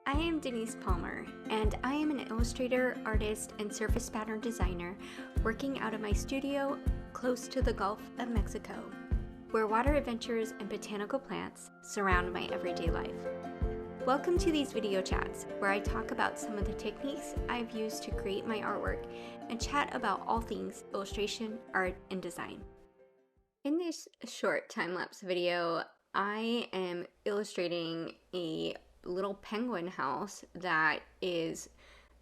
I am Denise Palmer, and I am an illustrator, artist, and surface pattern designer working out of my studio close to the Gulf of Mexico, where water adventures and botanical plants surround my everyday life. Welcome to these video chats, where I talk about some of the techniques I've used to create my artwork and chat about all things illustration, art, and design. In this short time-lapse video, I am illustrating a little penguin house that is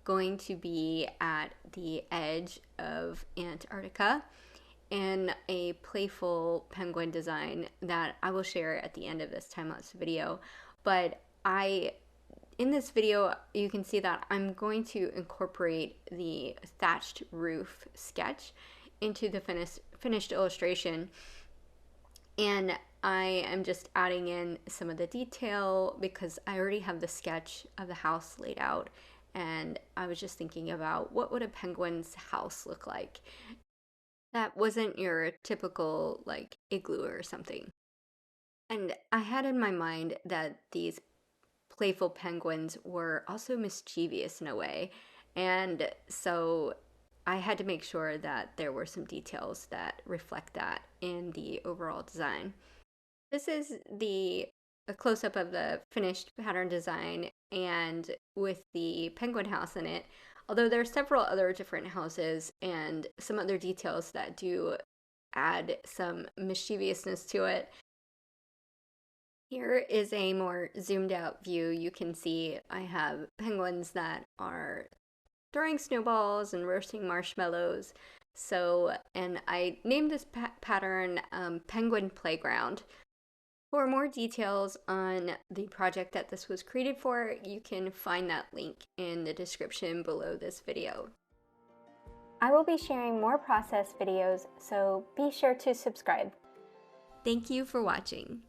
going to be at the edge of Antarctica, and a playful penguin design that I will share at the end of this time-lapse video. But in this video, you can see that I'm going to incorporate the thatched roof sketch into the finished illustration, and I am just adding in some of the detail because I already have the sketch of the house laid out, and I was just thinking about what would a penguin's house look like that wasn't your typical like igloo or something. And I had in my mind that these playful penguins were also mischievous in a way, and so I had to make sure that there were some details that reflect that in the overall design. This is a close-up of the finished pattern design, and with the penguin house in it, although there are several other different houses and some other details that do add some mischievousness to it. Here is a more zoomed out view. You can see I have penguins that are throwing snowballs and roasting marshmallows. And I named this pattern Penguin Playground. For more details on the project that this was created for, you can find that link in the description below this video. I will be sharing more process videos, so be sure to subscribe. Thank you for watching.